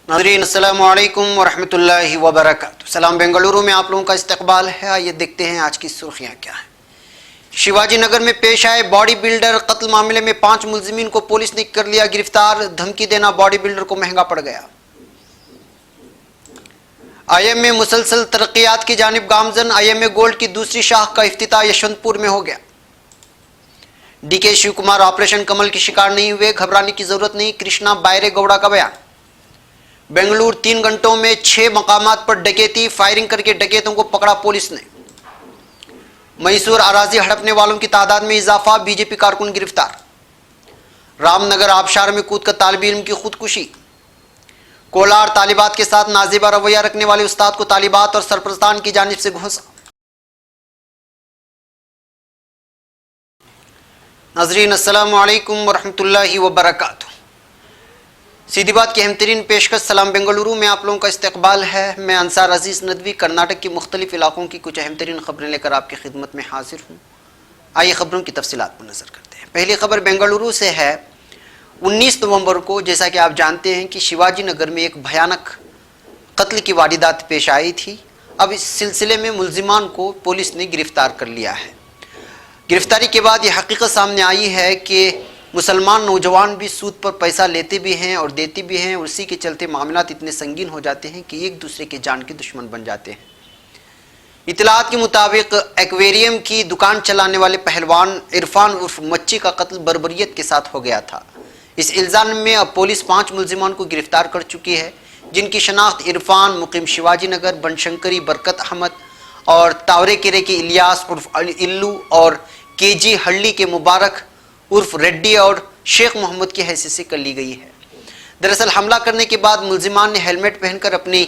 नाज़रीन अस्सलामु अलैकुम वरहमतुल्लाहि वबरकातुहू। सलाम बेंगलुरु में आप लोगों का इस्तकबाल है। आइए देखते हैं आज की सुर्खियां क्या हैं। शिवाजी नगर में पेश आए बॉडी बिल्डर कत्ल मामले में 5 मुलजिमीन को पुलिस ने कर लिया गिरफ्तार। धमकी देना बॉडी बिल्डर को महंगा पड़ गया। IM में मुसलसल तरक्कियात की जानिब गामजन। IM गोल्ड की दूसरी शाख का इफ्तिताह यशवंतपुर में हो गया। DK शिव कुमार ऑपरेशन कमल के शिकार नहीं हुए, घबराने की जरूरत नहीं, कृष्णा बायरे गौड़ा का बयान। बेंगलुरु 3 घंटों में 6 मकामात पर डकैती, फायरिंग करके डकैतों को पकड़ा पुलिस ने। मैसूर अराजी हड़पने वालों की तादाद में इजाफा, BJP कारकुन गिरफ्तार। रामनगर आबशार में कूदकर तालिब इल्म की खुदकुशी। कोलार तालिबात के साथ नाजिबा रवैया रखने वाले उस्ताद को तालिबात और सरप्रस्तान की जानिब से घोंसा। नाज़रीन अस्सलामु अलैकुम वरहमतुल्लाहि वबरकातुहू। सीधी बात की अहमतरीन पेशकश। सलाम बेंगलुरु में आप लोगों का इस्तकबाल है। मैं अंसार अजीज़ नदवी कर्नाटक की मुख्तलिफ इलाकों की कुछ अहमतरीन खबरें लेकर आपकी खिदमत में हाजिर हूँ। आइए खबरों की तफसीलात पर नज़र करते हैं। पहली खबर बेंगलुरु से है। 19 नवंबर को जैसा कि आप जानते हैं कि शिवाजी नगर में एक भयानक कत्ल की वारदात पेश आई थी। अब इस सिलसिले में मुलजिमान को पुलिस ने गिरफ्तार कर लिया है। गिरफ्तारी के बाद यह हकीकत सामने आई है कि मुसलमान नौजवान भी सूद पर पैसा लेते भी हैं और देते भी हैं, और उसी के चलते मामलात इतने संगीन हो जाते हैं कि एक दूसरे के जान के दुश्मन बन जाते हैं। इतलात के मुताबिक एक्वेरियम की दुकान चलाने वाले पहलवान इरफान उर्फ मच्छी का कत्ल बर्बरियत के साथ हो गया था। इस इल्ज़ाम में अब पुलिस 5 मुलजिमान को गिरफ्तार कर चुकी है, जिनकी शनाख्त इरफान मुकीम शिवाजी नगर, बनशंकरी बरकत अहमद और तावरेकेरे के इलियास उर्फ इल्लू और KG हल्ली के मुबारक उर्फ रेड्डी और शेख मोहम्मद की हैसियत से कर ली गई है। दरअसल हमला करने के बाद मुलजिमान ने हेलमेट पहनकर अपने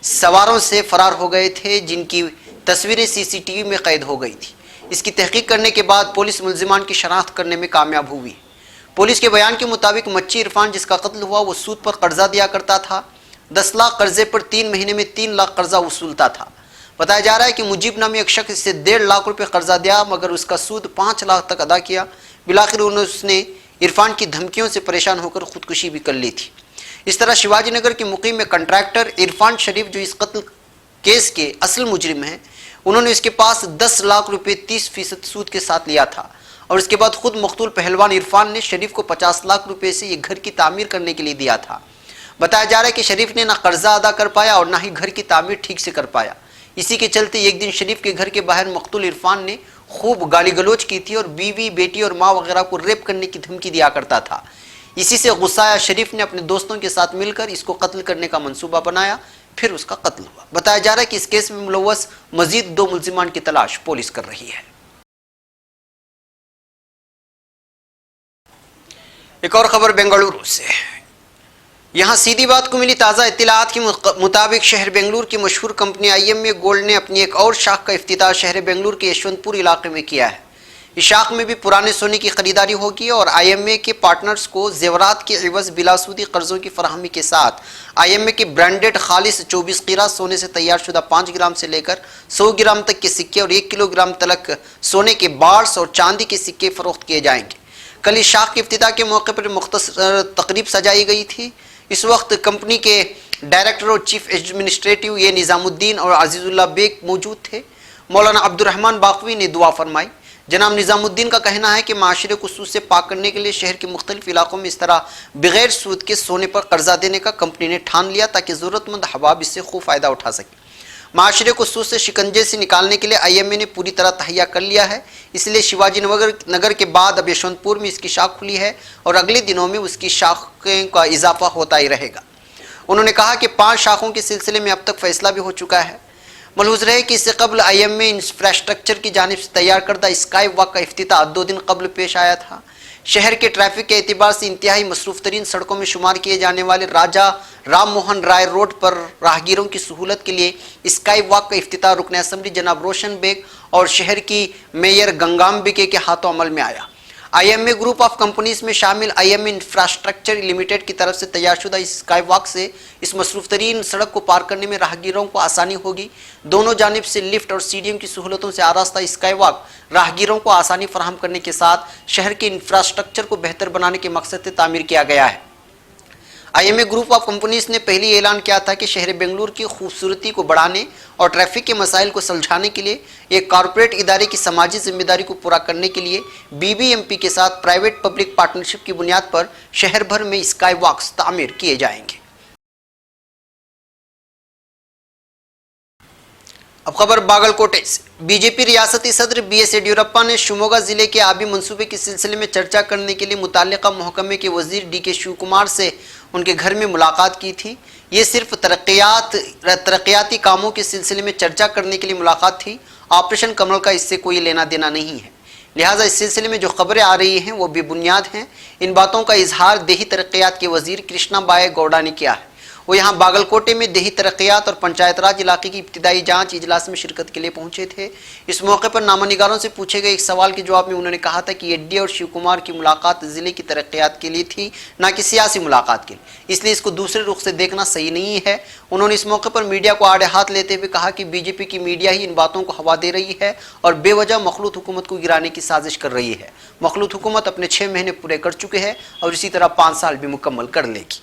सवारों से फरार हो गए थे, जिनकी तस्वीरें CCTV में कैद हो गई थी। इसकी तहकीक करने के बाद पुलिस मुलजिमान की शनाख्त करने में कामयाब हुई। पुलिस के बयान के मुताबिक मच्छी इरफान जिसका कत्ल हुआ वो सूद पर कर्जा दिया करता था। 10 लाख कर्जे पर 3 महीने में 3 लाख कर्जा वसूलता था। बताया जा रहा है कि मुजीब नामी एक शख्स से 1.5 लाख रुपए कर्जा दिया, मगर उसका सूद 5 लाख तक अदा किया। बिलाखिर उसने इरफान की धमकियों से परेशान होकर खुदकुशी भी कर ली थी। इस तरह शिवाजी नगर के मुकीम में कंट्रैक्टर इरफान शरीफ, जो इस कत्ल केस के असल मुजरिम हैं, उन्होंने इसके पास 10 लाख रुपए 30% सूद के साथ लिया था, और इसके बाद खुद मकतूल पहलवान इरफान ने शरीफ को 50 लाख रुपए से ये घर की तामीर करने के लिए दिया था। बताया जा रहा है कि शरीफ ने ना कर्जा अदा कर पाया और ना ही घर की तामीर ठीक से कर पाया। इसी के चलते एक दिन शरीफ के घर के बाहर मकतूल इरफान ने खूब गाली गलोच की थी और बीवी, बेटी और माँ वगैरह को रेप करने की धमकी दिया करता था। इसी से गुस्साया शरीफ ने अपने दोस्तों के साथ मिलकर इसको कत्ल करने का मंसूबा बनाया, फिर उसका कत्ल हुआ। बताया जा रहा है कि इस केस में मुलव्वस मजीद 2 मुलजिमान की तलाश पुलिस कर रही है। एक और खबर बेंगलुरु से। यहाँ सीधी बात को मिली ताज़ा इत्तलात के मुताबिक शहर बेंगलुरु की मशहूर कंपनी IM गोल्ड ने अपनी एक और शाख का इफ्तिताह शहर बेंगलुरु के यशवंतपुर इलाके में किया है। इस शाख में भी पुराने सोने की खरीदारी होगी और IM के पार्टनर्स को जेवरात के एवज बिलासूदी कर्जों की फराहमी के साथ IM के ब्रांडेड खालिस 24 कीरा सोने से तैयार शुदा 5 ग्राम से लेकर 100 ग्राम तक के सिक्के और 1 किलोग्राम तक सोने के बार्स और चांदी के सिक्के फरोख्त किए जाएंगे। कल इस शाख के इफ्तिताह के मौके पर मुख्तसर तकरीब सजाई गई थी। इस वक्त कंपनी के डायरेक्टर और चीफ एडमिनिस्ट्रेटिव ये निज़ामुद्दीन और अजीज़ुल्लाह बेग मौजूद थे। मौलाना अब्दुर्रहमान बाकवी ने दुआ फरमाई। जनाब निज़ामुद्दीन का कहना है कि माशरे को सूद से पाक करने के लिए शहर के मुख्तलिफ इलाकों में इस तरह बगैर सूद के सोने पर कर्जा देने का कंपनी ने ठान लिया, ताकि ज़रूरतमंद हवाब इससे खूब फ़ायदा उठा सके। माशरे को सूद से शिकंजे से निकालने के लिए IM ने पूरी तरह तहैया कर लिया है। इसलिए शिवाजी नगर के बाद अब यशवंतपुर में इसकी शाख खुली है और अगले दिनों में उसकी शाखें का इजाफा होता ही रहेगा। उन्होंने कहा कि 5 शाखों के सिलसिले में अब तक फैसला भी हो चुका है। मलहूज़ रहे कि इससे कबल IM इंफ्रास्ट्रक्चर की जानिब से तैयार करदा स्काई वॉक का इफ्तिताह 2 दिन कबल पेश आया था। शहर के ट्रैफिक के एतबार से इंतहाई मसरूफ़ तरीन सड़कों में शुमार किए जाने वाले राजा राम मोहन राय रोड पर राहगीरों की सहूलत के लिए स्काई वॉक का इफ्तिताह रुकन असम्बली जनाब रोशन बेग और शहर की मेयर गंगाम्बिके के हाथों अमल में आया। IM ग्रुप ऑफ कंपनीज में शामिल IM इंफ्रास्ट्रक्चर लिमिटेड की तरफ से तैयारशुदा इस स्काई वॉक से इस मसरूफ़ तरीन सड़क को पार करने में राहगीरों को आसानी होगी। दोनों जानिब से लिफ्ट और सीढ़ियों की सहूलतों से आरास्ता स्काई वॉक राहगीरों को आसानी फराहम करने के साथ शहर के इंफ्रास्ट्रक्चर को बेहतर बनाने के मकसद से तामीर किया गया है। आईएमए ग्रुप ऑफ कंपनीज ने पहले ही ऐलान किया था कि शहर बेंगलुरु की खूबसूरती को बढ़ाने और ट्रैफिक के मसाइल को सुलझाने के लिए एक कॉरपोरेट इदारे की समाजी जिम्मेदारी को पूरा करने के लिए बीबीएमपी के साथ प्राइवेट पब्लिक पार्टनरशिप की बुनियाद पर शहर भर में स्काई वॉक्स तामीर किए जाएंगे। अब खबर बागलकोटे से। बीजेपी रियासती सदर बीएस येडियुरप्पा ने शिवमोगा जिले के आबी मंसूबे के सिलसिले में चर्चा करने के लिए मुताल्लिका महकमे के वजीर डीके शिवकुमार से उनके घर में मुलाकात की थी। ये सिर्फ तरक्याती कामों के सिलसिले में चर्चा करने के लिए मुलाकात थी। ऑपरेशन कमल का इससे कोई लेना देना नहीं है, लिहाजा इस सिलसिले में जो खबरें आ रही हैं वो बेबुनियाद हैं। इन बातों का इजहार देही तरक्यात के वजीर कृष्णा बाई गौड़ा ने किया है। वो यहाँ बागलकोटे में देही तरक्यात और पंचायत राज इलाके की इब्तिदाई जांच इजलास में शिरकत के लिए पहुंचे थे। इस मौके पर नामानिगारों से पूछे गए एक सवाल के जवाब में उन्होंने कहा था कि येड्डी और शिव कुमार की मुलाकात जिले की तरक्यात के लिए थी, न कि सियासी मुलाकात के लिए, इसलिए इसको दूसरे रुख से देखना सही नहीं है। उन्होंने इस मौके पर मीडिया को आड़े हाथ लेते हुए कहा कि बीजेपी की मीडिया ही इन बातों को हवा दे रही है और बेवजह मखलूत हुकूमत को गिराने की साजिश कर रही है। मखलूत हुकूमत अपने 6 महीने पूरे कर चुके हैं और इसी तरह 5 साल भी मुकम्मल कर लेगी।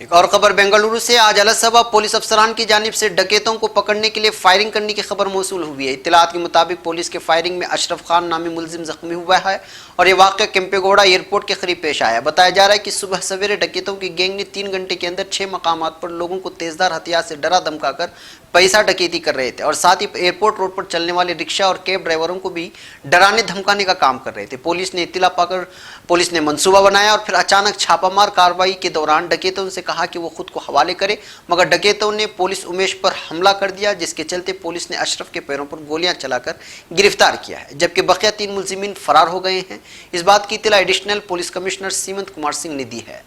एक और खबर बेंगलुरु से। आज अलसबा पुलिस अफसरान की जानिब से डकैतों को पकड़ने के लिए फायरिंग करने की खबर मौसूल हुई है। इत्तलात के मुताबिक पुलिस के फायरिंग में अशरफ खान नामी मुलजिम जख्मी हुआ है और ये वाक़या केम्पेगौड़ा एयरपोर्ट के करीब पेश आया। बताया जा रहा है कि सुबह सवेरे डकैतों की गैंग ने 3 घंटे के अंदर 6 मकामात पर लोगों को तेजदार हथियार से डरा धमकाकर पैसा डकैती कर रहे थे और साथ ही एयरपोर्ट रोड पर चलने वाले रिक्शा और कैब ड्राइवरों को भी डराने धमकाने का काम कर रहे थे। पुलिस ने इत्तला पाकर पुलिस ने मंसूबा बनाया और फिर अचानक छापामार कार्रवाई के दौरान डकैतों से कहा कि वो खुद को हवाले करे, मगर डकैतों ने पुलिस उमेश पर हमला कर दिया, जिसके चलते पुलिस ने अशरफ के पैरों पर गोलियां चलाकर गिरफ्तार किया है, जबकि बकिया 3 मुलजिमीन फरार हो गए हैं। इस बात की इत्तला additional police commissioner Seemant Kumar Singh ने दी है।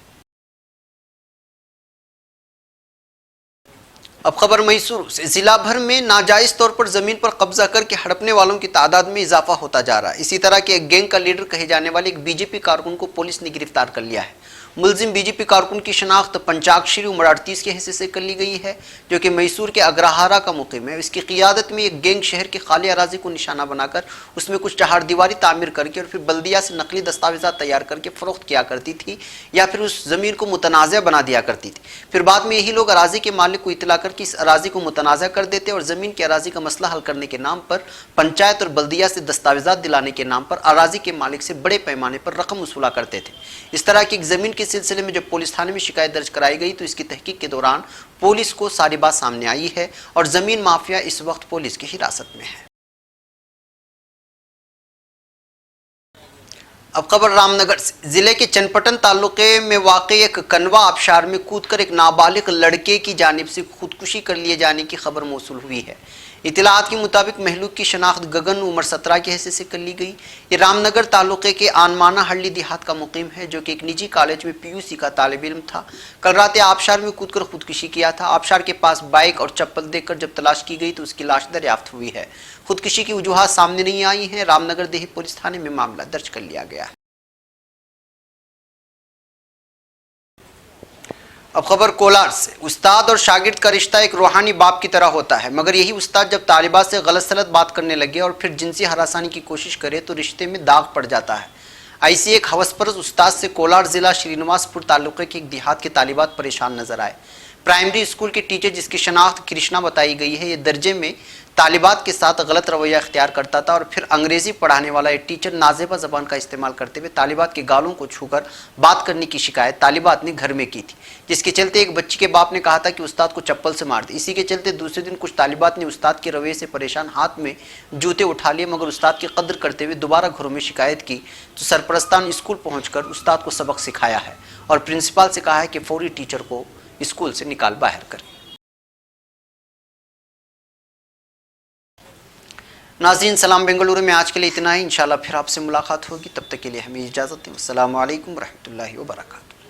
अब खबर मैसूर से। जिला भर में नाजायज तौर पर जमीन पर कब्जा करके हड़पने वालों की तादाद में इजाफा होता जा रहा है। इसी तरह के एक गैंग का लीडर कहे जाने वाले एक बीजेपी कारकुन को पुलिस ने गिरफ्तार कर लिया है। मुलजिम बीजेपी कारकुन की शनाख्त पंचाक्षरी उम्र 38 के हिस्से से कर ली गई है, जो कि मैसूर के अग्रहारा का मुकीम है। इसकी क़ियादत में एक गैंग शहर के खाली अराजी को निशाना बनाकर उसमें कुछ चहारदीवारी तामीर करके और फिर बल्दिया से नकली दस्तावेज़ात तैयार करके फ़रोख्त किया करती थी या फिर उस ज़मीन को मुतनाज़ा बना दिया करती थी। फिर बाद में यही लोग अराजी के मालिक को इतला करके इस अराजी को मुतनाज़ा कर देते और ज़मीन के अराजी का मसला हल करने के नाम पर पंचायत और बल्दिया से दस्तावेज़ात दिलाने के नाम पर अराजी के मालिक से बड़े पैमाने पर रकम वसूला करते थे। इस तरह की एक ज़मीन के सिलसिले में जब पुलिस थाने में शिकायत दर्ज कराई गई तो इसकी तहकीक के दौरान पुलिस को सारी बात सामने आई है और जमीन माफिया इस वक्त पुलिस की हिरासत में है। अब खबर रामनगर से। जिले के चनपटन तालुके में वाक़ई एक कनवा आबशार में कूदकर एक नाबालिग लड़के की जानिब से खुदकुशी कर लिए जाने की खबर मौसूल हुई है। इतलात के मुताबिक महलूक की शनाख्त गगन उम्र 17 के हिस्से से कर ली गई। ये रामनगर तालुके के आनमाना हल्ली देहात का मुकीम है, जो कि एक निजी कॉलेज में पीयूसी का तालिब इल्म था। कल रात आबशार में कूदकर खुदकुशी किया था। आबशार के पास बाइक और चप्पल देखकर जब तलाश की गई तो उसकी लाश दरियाफ्त हुई है। खुदकुशी की वजूहात सामने नहीं आई हैं। रामनगर देही पुलिस थाने में मामला दर्ज कर लिया गया है। अब खबर कोलार से। उस्ताद और शागिर्द का रिश्ता एक रूहानी बाप की तरह होता है, मगर यही उस्ताद जब तालिबा से गलत सलत बात करने लगे और फिर जिनसी हरासानी की कोशिश करे तो रिश्ते में दाग पड़ जाता है। ऐसी एक हवसपरस्त उस्ताद से कोलार जिला श्रीनिवासपुर तालुके के एक देहात के तालिबात परेशान नजर आए। प्राइमरी स्कूल के टीचर, जिसकी शनाख्त कृष्णा बताई गई है, ये दर्जे में तालिबात के साथ गलत रवैया इख्तियार करता था और फिर अंग्रेजी पढ़ाने वाला एक टीचर नाजेबा जबान का इस्तेमाल करते हुए तालिबात के गालों को छूकर बात करने की शिकायत तालिबात ने घर में की थी, जिसके चलते एक बच्ची के बाप ने कहा था कि उस्ताद को चप्पल से मार दे। इसी के चलते दूसरे दिन कुछ तालिबात ने उस्ताद के रवैये से परेशान हाथ में जूते उठा लिए, मगर उस्ताद की कदर करते हुए दोबारा घरों में शिकायत की तो सरपरस्तान स्कूल पहुँचकर उस्ताद को सबक सिखाया है और प्रिंसिपल से कहा है कि फौरी टीचर को स्कूल से निकाल बाहर करें। नाज़रीन, सलाम बेंगलुरु में आज के लिए इतना ही। इंशाल्लाह फिर आपसे मुलाकात होगी, तब तक के लिए हमें इजाज़त दें। अस्सलामु अलैकुम रहमतुल्लाहि व बरकातुहू।